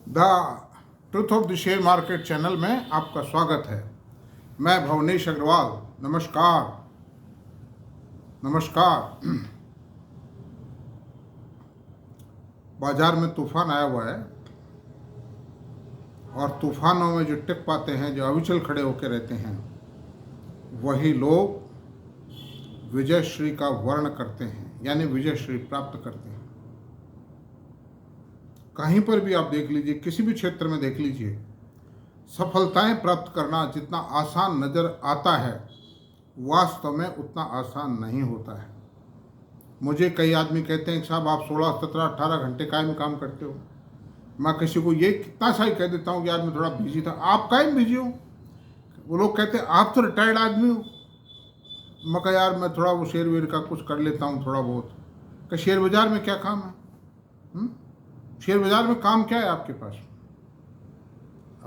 The truth of the share market channel में आपका स्वागत है। मैं भवनेश अग्रवाल। नमस्कार नमस्कार। बाजार में तूफान आया हुआ है और तूफानों में जो टिक पाते हैं, जो अविचल खड़े होकर रहते हैं, वही लोग विजय श्री का वर्ण करते हैं, यानी विजय श्री प्राप्त करते हैं। कहीं पर भी आप देख लीजिए, किसी भी क्षेत्र में देख लीजिए, सफलताएं प्राप्त करना जितना आसान नज़र आता है, वास्तव में उतना आसान नहीं होता है। मुझे कई आदमी कहते हैं कि साहब आप 16, 17, 18 घंटे कायम काम करते हो। मैं किसी को ये कितना सा ही कह देता हूँ कि यार मैं थोड़ा बिजी था। आप कायम बिजी हो? वो लोग कहते हैं आप तो रिटायर्ड आदमी हो। मैं कहा यार मैं थोड़ा वो शेयर वेयर का कुछ कर लेता हूँ थोड़ा बहुत। कि शेयर बाजार में क्या काम है? शेयर बाजार में काम क्या है आपके पास?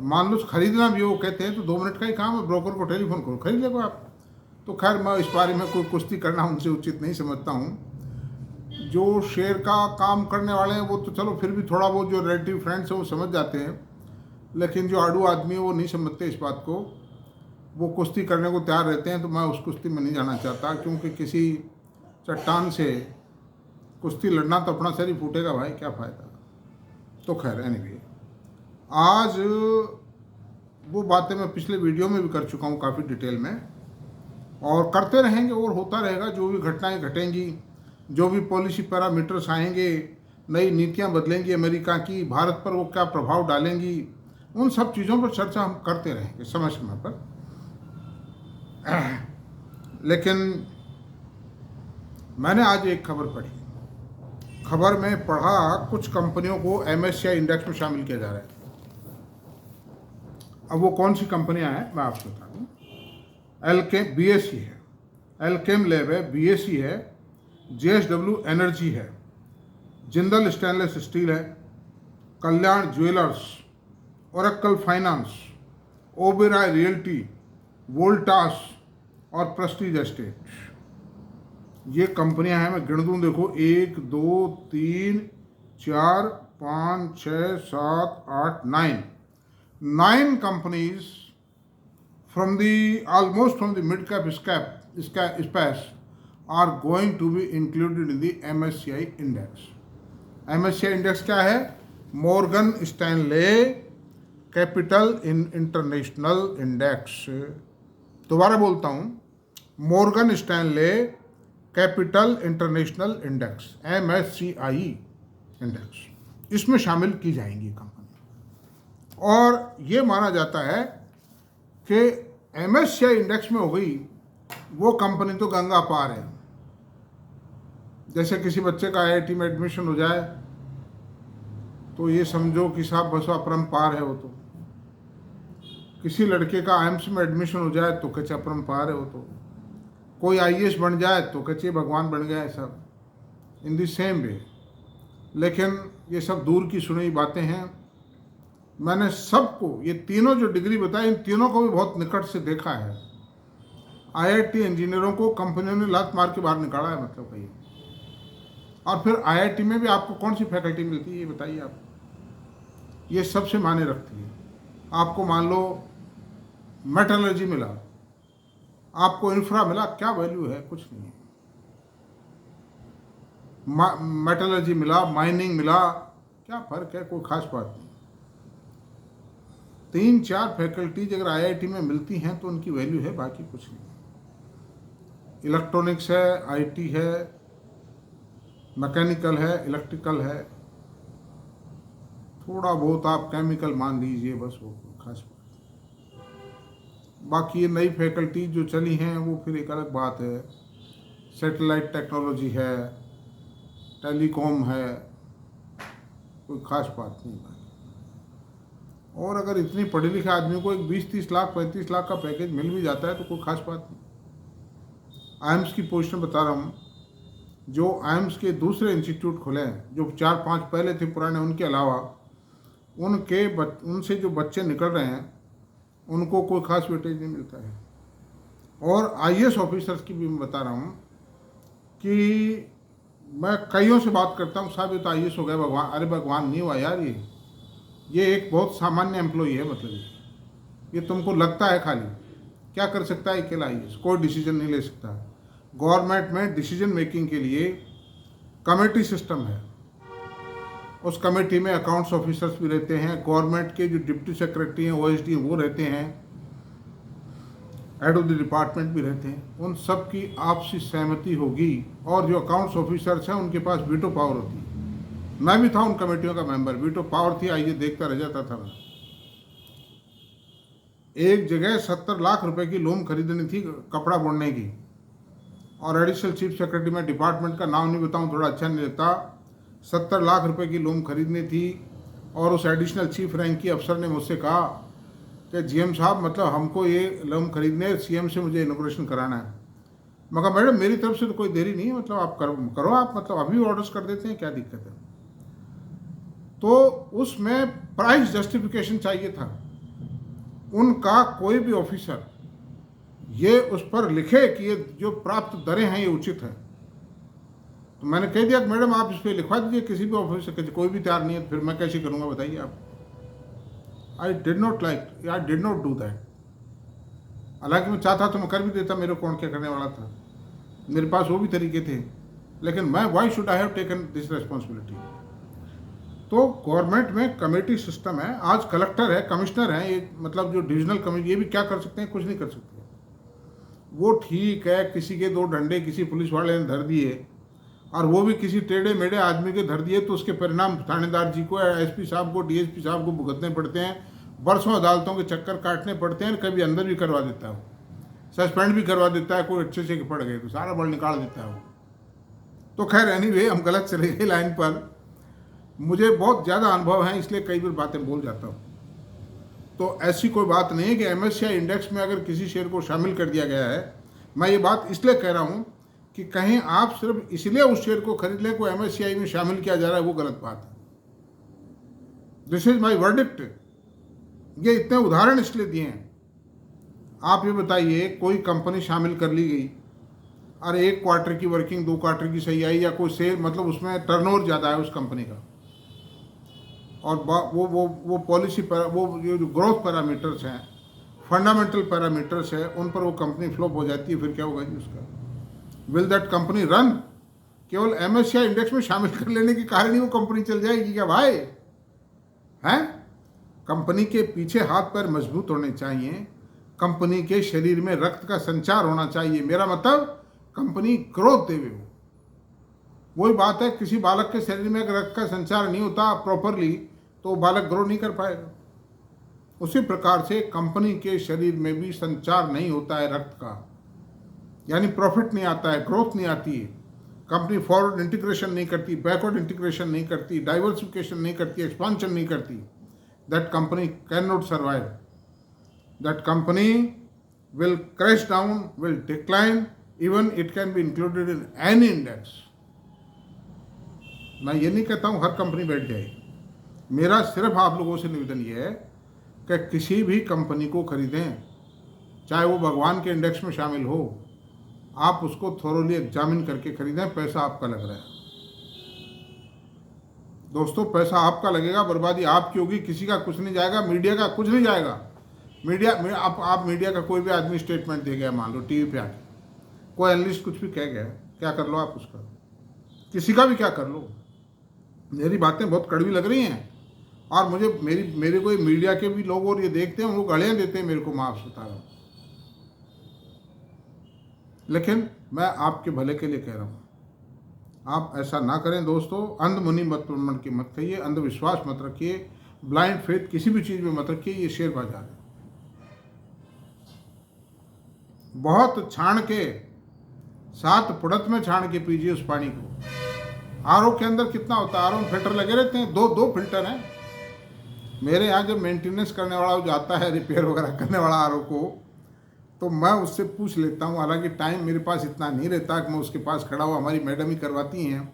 मान लो खरीदना भी हो, कहते हैं तो 2 मिनट का ही काम है, ब्रोकर को टेलीफोन करो, खरीद लेगो आप। तो खैर मैं इस बारे में कोई कुश्ती करना उनसे उचित नहीं समझता हूँ। जो शेयर का काम करने वाले हैं वो तो चलो फिर भी थोड़ा बहुत, जो रिलेटिव फ्रेंड्स हैं वो समझ जाते हैं, लेकिन जो आड़ू आदमी है वो नहीं समझते इस बात को। वो कुश्ती करने को तैयार रहते हैं, तो मैं उस कुश्ती में नहीं जाना चाहता, क्योंकि किसी चट्टान से कुश्ती लड़ना तो अपना शरीर फूटेगा भाई, क्या फ़ायदा। तो खैर एनीवे, आज वो बातें मैं पिछले वीडियो में भी कर चुका हूँ काफ़ी डिटेल में, और करते रहेंगे और होता रहेगा। जो भी घटनाएं घटेंगी, जो भी पॉलिसी पैरामीटर्स आएंगे, नई नीतियाँ बदलेंगी अमेरिका की, भारत पर वो क्या प्रभाव डालेंगी, उन सब चीज़ों पर चर्चा हम करते रहेंगे समय समय पर। लेकिन मैंने आज एक खबर पढ़ी। खबर में पढ़ा कुछ कंपनियों को MSCI इंडेक्स में शामिल किया जा रहा है। अब वो कौन सी कंपनियां हैं मैं आपको बता दूँ। एल्केम BSE है, एल्केम लैब है, BSE है, JSW एनर्जी है, जिंदल स्टेनलेस स्टील है, Kalyan Jewellers, Oracle Finance, Oberoi Realty, Voltas और प्रेस्टीज एस्टेट। ये कंपनियां हैं, मैं गिन दूं, देखो 1 2 3 4 5 6 7 8 9 companies from the almost from the mid cap space are going to be included in the MSCI index. MSCI index क्या है? Morgan Stanley capital international index. दोबारा बोलता हूँ, Morgan Stanley capital international index, MSCI index, इसमें शामिल की जाएंगी company. और ये माना जाता है कि MSCI इंडेक्स में हो गई वो कंपनी तो गंगा पार है। जैसे किसी बच्चे का IIT में एडमिशन हो जाए तो ये समझो कि साहब बस अपरंपार है वो तो। किसी लड़के का AIIMS में एडमिशन हो जाए तो कच्चा अपरंपार है वो तो। कोई IAS बन जाए तो कच्चे भगवान बन गए, सब इन दी सेम वे। लेकिन ये सब दूर की सुनी बातें हैं। मैंने सबको, ये तीनों जो डिग्री बताई, इन तीनों को भी बहुत निकट से देखा है। IIT इंजीनियरों को कंपनियों ने लात मार के बाहर निकाला है, मतलब कहीं। और फिर IIT में भी आपको कौन सी फैकल्टी मिलती है ये बताइए आप? ये सबसे मायने रखती है। आपको मान लो मेटलर्जी मिला, आपको इंफ्रा मिला, क्या वैल्यू है? कुछ नहीं है। मेटलर्जी मिला, माइनिंग मिला, क्या फर्क है? कोई खास बात नहीं। 3-4 फैकल्टीज अगर IIT में मिलती हैं तो उनकी वैल्यू है, बाकी कुछ नहीं। इलेक्ट्रॉनिक्स है, IT है, मैकेनिकल है, इलेक्ट्रिकल है, थोड़ा बहुत आप केमिकल मान लीजिए, बस वो खास बात। बाकी ये नई फैकल्टी जो चली हैं वो फिर एक अलग बात है। सैटेलाइट टेक्नोलॉजी है, टेलीकॉम है, कोई खास बात नहीं है। और अगर इतनी पढ़े लिखे आदमी को एक 20-30 लाख 35 लाख का पैकेज मिल भी जाता है तो कोई खास बात नहीं। AIIMS की पोजीशन बता रहा हूँ। जो AIIMS के दूसरे इंस्टीट्यूट खुले हैं, जो 4-5 पहले थे पुराने, उनके अलावा उनसे जो बच्चे निकल रहे हैं उनको कोई खास वेटेज नहीं मिलता है। और IAS ऑफिसर्स की भी मैं बता रहा हूँ कि मैं कईयों से बात करता हूँ, साहब ये तो IAS हो गया, भगवान। अरे भगवान नहीं हुआ यार, ये एक बहुत सामान्य एम्प्लॉई है, मतलब ये तुमको लगता है खाली क्या कर सकता है अकेला ही, कोई डिसीजन नहीं ले सकता। गवर्नमेंट में डिसीजन मेकिंग के लिए कमेटी सिस्टम है, उस कमेटी में अकाउंट्स ऑफिसर्स भी रहते हैं, गवर्नमेंट के जो डिप्टी सेक्रेटरी हैं ओएसडी वो रहते हैं, हेड ऑफ द डिपार्टमेंट भी रहते हैं, उन सब की आपसी सहमति होगी और जो अकाउंट्स ऑफिसर्स हैं उनके पास वीटो पावर होती है। मैं भी था उन कमेटियों का मेंबर, वीटो पावर थी, आइए देखता रह जाता था मैं। एक जगह 70 लाख रुपए की लोन खरीदनी थी कपड़ा बुनने की, और एडिशनल चीफ सेक्रेटरी में डिपार्टमेंट का नाम नहीं बताऊं थोड़ा अच्छा नहीं लगता, 70 लाख रुपए की लोन खरीदनी थी। और उस एडिशनल चीफ रैंक की अफसर ने मुझसे कहा कि जीएम साहब मतलब हमको ये लोन खरीदने, सीएम से मुझे इनोग्रेशन कराना है। मैं कहा मैडम मेरी तरफ से तो कोई देरी नहीं है, मतलब आप करो आप, मतलब अभी ऑर्डर्स कर देते हैं, क्या दिक्कत है। तो उसमें प्राइस जस्टिफिकेशन चाहिए था, उनका कोई भी ऑफिसर ये उस पर लिखे कि ये जो प्राप्त दरें हैं ये उचित है। तो मैंने कह दिया कि मैडम आप इस पर लिखवा दीजिए, किसी भी ऑफिसर, कोई भी तैयार नहीं है, फिर मैं कैसे करूँगा बताइए आप। I did not do that. हालांकि मैं चाहता तो मैं कर भी देता, मेरे कौन क्या करने वाला था, मेरे पास वो भी तरीके थे, लेकिन मैं why should I have taken this responsibility. तो गवर्नमेंट में कमेटी सिस्टम है, आज कलेक्टर है, कमिश्नर है, ये मतलब जो डिविजनल कमिश्नर, ये भी क्या कर सकते हैं, कुछ नहीं कर सकते। वो ठीक है किसी के दो डंडे किसी पुलिस वाले ने धर दिए, और वो भी किसी टेढ़े मेढ़े आदमी के धर दिए, तो उसके परिणाम थानेदार जी को, एसपी साहब को, डीएसपी साहब को भुगतने पड़ते हैं, बरसों अदालतों के चक्कर काटने पड़ते हैं, कभी अंदर भी करवा देता है, सस्पेंड भी करवा देता है, कोई अच्छे से पड़ गए तो सारा बल निकाल देता है वो। तो खैर एनीवे हम गलत चले गए लाइन पर, मुझे बहुत ज़्यादा अनुभव है इसलिए कई बार बातें बोल जाता हूँ। तो ऐसी कोई बात नहीं है कि एमएससीआई इंडेक्स में अगर किसी शेयर को शामिल कर दिया गया है, मैं ये बात इसलिए कह रहा हूँ कि कहीं आप सिर्फ इसलिए उस शेयर को खरीद लें को एमएससीआई में शामिल किया जा रहा है, वो गलत बात है। This is my verdict. ये इतने उदाहरण इसलिए दिए हैं। आप ये बताइए कोई कंपनी शामिल कर ली गई और एक क्वार्टर की वर्किंग 2 क्वार्टर की सही आई, या कोई शेयर मतलब उसमें टर्नओवर ज़्यादा है उस कंपनी का, और वो पॉलिसी पर वो जो ग्रोथ पैरामीटर्स हैं, फंडामेंटल पैरामीटर्स है, उन पर वो कंपनी फ्लॉप हो जाती है, फिर क्या होगा जी उसका? Will that company run? केवल एमएससीआई इंडेक्स में शामिल कर लेने के कारण ही वो कंपनी चल जाएगी क्या भाई? हैं? कंपनी के पीछे हाथ पैर मजबूत होने चाहिए, कंपनी के शरीर में रक्त का संचार होना चाहिए, मेरा मतलब कंपनी ग्रोथ देवे। वही बात है, किसी बालक के शरीर में अगर रक्त का संचार नहीं होता प्रॉपरली तो बालक ग्रो नहीं कर पाएगा। उसी प्रकार से कंपनी के शरीर में भी संचार नहीं होता है रक्त का, यानी प्रॉफिट नहीं आता है, ग्रोथ नहीं आती है, कंपनी फॉरवर्ड इंटीग्रेशन नहीं करती, बैकवर्ड इंटीग्रेशन नहीं करती, डाइवर्सिफिकेशन नहीं करती, एक्सपांशन नहीं करती, that company can not survive. That company will crash down, will decline, even it can be included in any index. मैं ये नहीं कहता हूँ हर कंपनी बैठ जाए, मेरा सिर्फ आप लोगों से निवेदन ये है कि किसी भी कंपनी को खरीदें, चाहे वो भगवान के इंडेक्स में शामिल हो, आप उसको थोरोली एग्जामिन करके खरीदें। पैसा आपका लग रहा है दोस्तों, पैसा आपका लगेगा, बर्बादी आपकी होगी, किसी का कुछ नहीं जाएगा, मीडिया का कुछ नहीं जाएगा। मीडिया में आप मीडिया का कोई भी आदमी स्टेटमेंट दे गया, मान लो टीवी पे आके कोई एनालिस्ट कुछ भी कह गया, क्या कर लो आप उसका, किसी का भी क्या कर लो। मेरी बातें बहुत कड़वी लग रही हैं, और मुझे मेरे कोई मीडिया के भी लोग और ये देखते हैं, वो गालियाँ देते हैं मेरे को, मैं आपसे बता रहा हूँ, लेकिन मैं आपके भले के लिए कह रहा हूँ, आप ऐसा ना करें दोस्तों। अंधमुनी मत की मत कहिए, अंधविश्वास मत रखिए, ब्लाइंड फेथ किसी भी चीज़ में मत रखिए। ये शेयर बाजार है, बहुत छान के 7 पुड़त में छान के पीजिए उस पानी को। आरओ के अंदर कितना होता है, आरओ में फिल्टर लगे रहते हैं, दो फिल्टर हैं। मेरे यहाँ जब मेंटेनेंस करने वाला जो आता है, रिपेयर वगैरह करने वाला आरओ को, तो मैं उससे पूछ लेता हूँ, हालांकि टाइम मेरे पास इतना नहीं रहता कि मैं उसके पास खड़ा हुआ, हमारी मैडम ही करवाती हैं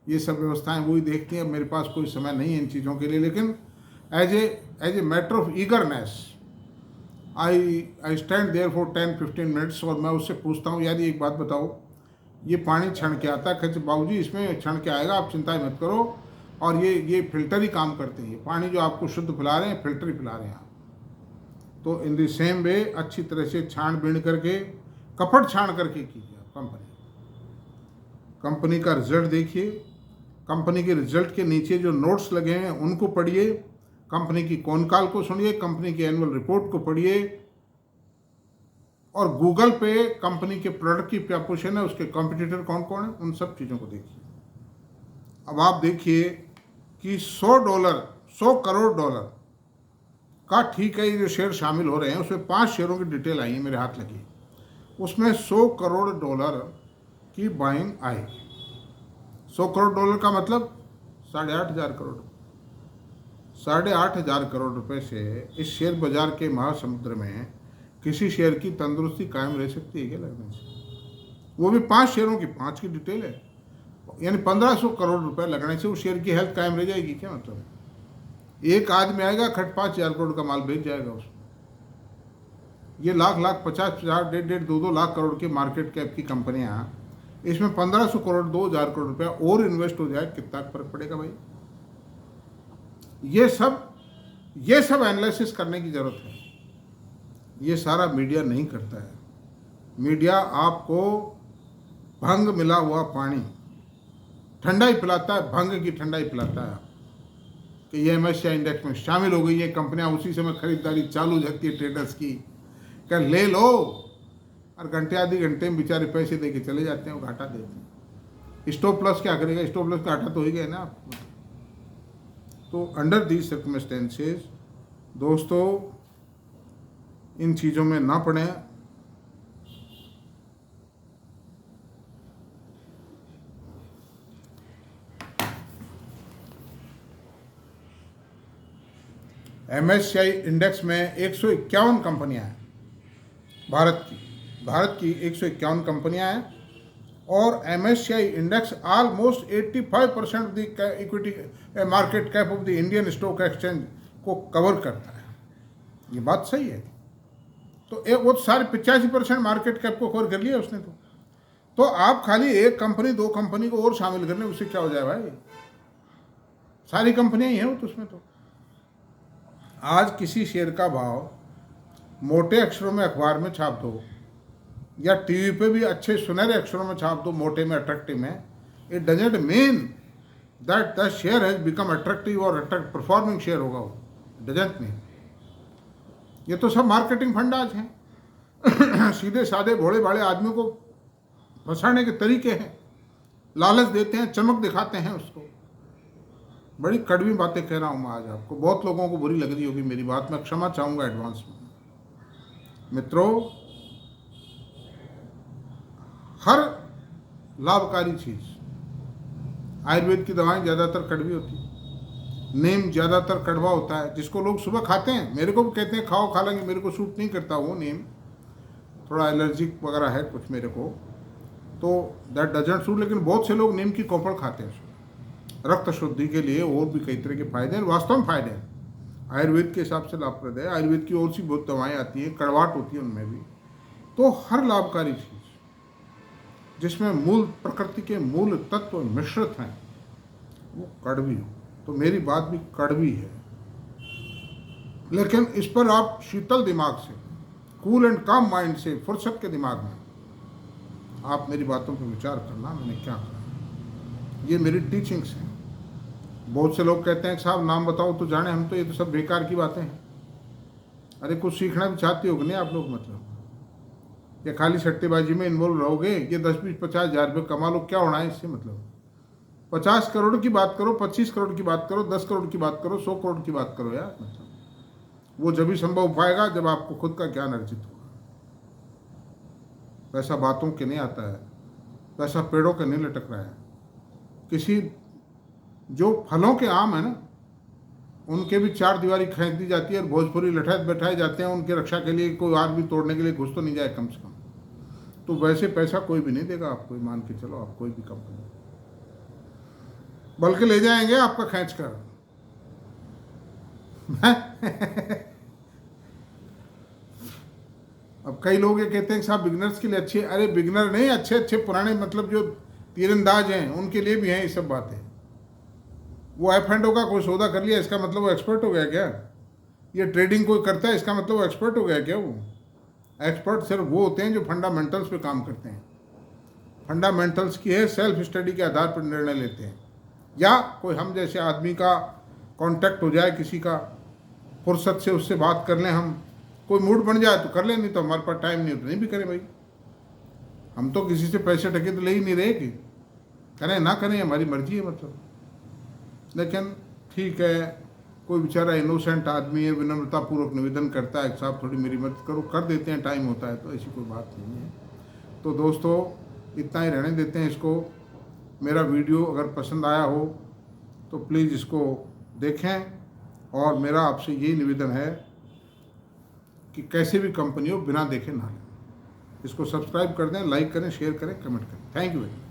ये सब व्यवस्थाएं, वही देखती हैं, मेरे पास कोई समय नहीं है इन चीज़ों के लिए। लेकिन as a matter of eagerness I stand there for 10-15 minutes, और मैं उससे पूछता हूँ, यार एक बात बताओ, ये पानी छन के आता है? कहते बाबूजी इसमें छन के आएगा, आप चिंता मत करो, और ये फिल्टर ही काम करते हैं। ये पानी जो आपको शुद्ध पिला रहे हैं, फिल्टर ही पिला रहे हैं आप। तो इन द सेम वे अच्छी तरह से छानबीन करके, कपड़ छान करके कीजिए आप कंपनी का रिजल्ट देखिए। कंपनी के रिजल्ट के नीचे जो नोट्स लगे हैं उनको पढ़िए, कंपनी की कॉन कॉल को सुनिए, कंपनी की एनुअल रिपोर्ट को पढ़िए, और गूगल पे कंपनी के प्रोडक्ट की क्या पोजीशन है, उसके कॉम्पिटिटर कौन कौन है, उन सब चीज़ों को देखिए। अब आप देखिए कि $100 करोड़ का, ठीक है, ये जो शेयर शामिल हो रहे हैं उसमें 5 शेयरों की डिटेल आई है, मेरे हाथ लगी। उसमें $100 करोड़ की बाइंग आई। $100 करोड़ का मतलब 8,500 करोड़। 8,500 करोड़ रुपए से इस शेयर बाजार के महासमुद्र में किसी शेयर की तंदुरुस्ती कायम रह सकती है क्या लगने से? वो भी 5 शेयरों की, 5 की डिटेल है, यानी 1,500 करोड़ रुपए लगने से उस शेयर की हेल्थ कायम रह जाएगी क्या? मतलब एक आदमी आएगा, खट 5,000 करोड़ का माल बेच जाएगा उसमें। ये लाख 50, 1.5, 2 लाख करोड़ की मार्केट कैप की कंपनियां, इसमें 1,500 करोड़, 2,000 करोड़ रुपया और इन्वेस्ट हो जाए, कितना फर्क पड़ेगा भाई? ये सब एनालिसिस करने की जरूरत है। ये सारा मीडिया नहीं करता है। मीडिया आपको भंग मिला हुआ पानी, ठंडाई पिलाता है, भंग की ठंडाई पिलाता है कि ये MSCI इंडेक्स में शामिल हो गई है कंपनियां, उसी समय खरीदारी चालू हो जाती है ट्रेडर्स की, क्या ले लो, और घंटे आधे घंटे में बेचारे पैसे दे के चले जाते हैं, वो घाटा देते हैं। स्टॉप लॉस क्या करेगा? स्टॉप लॉस का घाटा तो हो ही गया ना आप। तो अंडर दीज सर्कमस्टेंसेस दोस्तों, इन चीज़ों में ना पड़ें। MSCI इंडेक्स में 151 कंपनियां हैं, भारत की 151 कंपनियां हैं, और MSCI index almost 85% of the equity market cap of the Indian stock exchange को कवर करता है। ये बात सही है। तो वो सारे 85% मार्केट कैप को कवर कर लिया उसने। तो आप खाली एक कंपनी, 2 कंपनी को और शामिल कर लें, उससे क्या हो जाए भाई? सारी कंपनियां ही हैं वो तो उसमें। तो आज किसी शेयर का भाव मोटे अक्षरों में अखबार में छाप दो, या टीवी पे भी अच्छे सुनहरे अक्षरों में छाप दो, मोटे में, अट्रैक्टिव में, it doesn't mean that the share has become attractive और परफॉर्मिंग शेयर होगा वो, डजेंट मीन। ये तो सब मार्केटिंग फंडाज हैं। सीधे साधे भोले भाले आदमियों को फंसाने के तरीके हैं, लालच देते हैं, चमक दिखाते हैं उसको। बड़ी कड़वी बातें कह रहा हूँ मैं आज आपको, बहुत लोगों को बुरी लग रही होगी मेरी बात, मैं क्षमा चाहूँगा एडवांस में। मित्रों, हर लाभकारी चीज़, आयुर्वेद की दवाएं ज़्यादातर कड़वी होती है, नीम ज़्यादातर कड़वा होता है, जिसको लोग सुबह खाते हैं, मेरे को भी कहते हैं खाओ, खा लेंगे, मेरे को सूट नहीं करता वो नीम, थोड़ा एलर्जिक वगैरह है कुछ मेरे को, तो दैट डजंट सूट। लेकिन बहुत से लोग नीम की कोपड़ खाते हैं, रक्त शुद्धि के लिए और भी कई तरह के फायदे हैं, वास्तव में फायदे हैं, आयुर्वेद के हिसाब से लाभप्रद है। आयुर्वेद की और सी बहुत दवाएँ आती हैं, कड़वाहट होती है उनमें भी। तो हर लाभकारी चीज़ जिसमें मूल प्रकृति के मूल तत्व मिश्रित हैं वो कड़वी हो। तो मेरी बात भी कड़वी है, लेकिन इस पर आप शीतल दिमाग से, कूल एंड काम माइंड से, फुर्सत के दिमाग में आप मेरी बातों पर विचार करना, मैंने क्या कहा। ये मेरी टीचिंग्स हैं। बहुत से लोग कहते हैं कि साहब नाम बताओ तो जाने, हम तो ये तो सब बेकार की बातें हैं। अरे कुछ सीखना भी चाहते हो कि नहीं आप लोग? मतलब या खाली सट्टेबाजी में इन्वॉल्व रहोगे? ये 10, 20, 50,000 रुपये कमा लो, क्या होना है इससे? मतलब 50 करोड़ की बात करो, 25 करोड़ की बात करो, 10 करोड़ की बात करो, 100 करोड़ की बात करो यार। मतलब वो जब भी संभव हो पाएगा जब आपको खुद का ज्ञान अर्जित होगा। पैसा बातों के नहीं आता है, पैसा पेड़ों के नहीं लटक रहा है। किसी जो फलों के आम है ना, उनके भी 4 दीवारी खींच दी जाती है और भोजपुरी लठैत बैठाए जाते हैं उनके रक्षा के लिए, कोई आग भी तोड़ने के लिए घुस तो नहीं जाए कम से कम। तो वैसे पैसा कोई भी नहीं देगा आपको, मान के चलो आप, कोई भी कंपनी, बल्कि ले जाएंगे आपका खींच कर। अब कई लोग ये कहते हैं कि साहब बिगनर्स के लिए अच्छे, अरे बिगनर नहीं, अच्छे पुराने मतलब जो तीरंदाज हैं उनके लिए भी हैं ये सब बातें। वो F&O का कोई सौदा कर लिया इसका मतलब वो एक्सपर्ट हो गया क्या? ये ट्रेडिंग कोई करता है इसका मतलब वो एक्सपर्ट हो गया क्या? वो एक्सपर्ट सिर्फ वो होते हैं जो फंडामेंटल्स पे काम करते हैं, फंडामेंटल्स की है सेल्फ स्टडी के आधार पर निर्णय लेते हैं। या कोई हम जैसे आदमी का कांटेक्ट हो जाए, किसी का फुर्सत से उससे बात कर लें, हम कोई मूड बन जाए तो कर लें, नहीं तो हमारे पास टाइम नहीं होता नहीं भी करें भाई। हम तो किसी से पैसे टके तो ले ही नहीं रहे कि करें ना करें हमारी मर्जी है मतलब। लेकिन ठीक है, कोई बेचारा इनोसेंट आदमी है, विनम्रतापूर्वक निवेदन करता है कि साहब थोड़ी मेरी मदद करो, कर देते हैं, टाइम होता है तो ऐसी कोई बात नहीं है। तो दोस्तों इतना ही रहने देते हैं इसको। मेरा वीडियो अगर पसंद आया हो तो प्लीज़ इसको देखें, और मेरा आपसे यही निवेदन है कि कैसे भी कंपनी हो बिना देखे ना लें। इसको सब्सक्राइब कर दें, लाइक करें, शेयर करें, कमेंट करें। Thank you very much.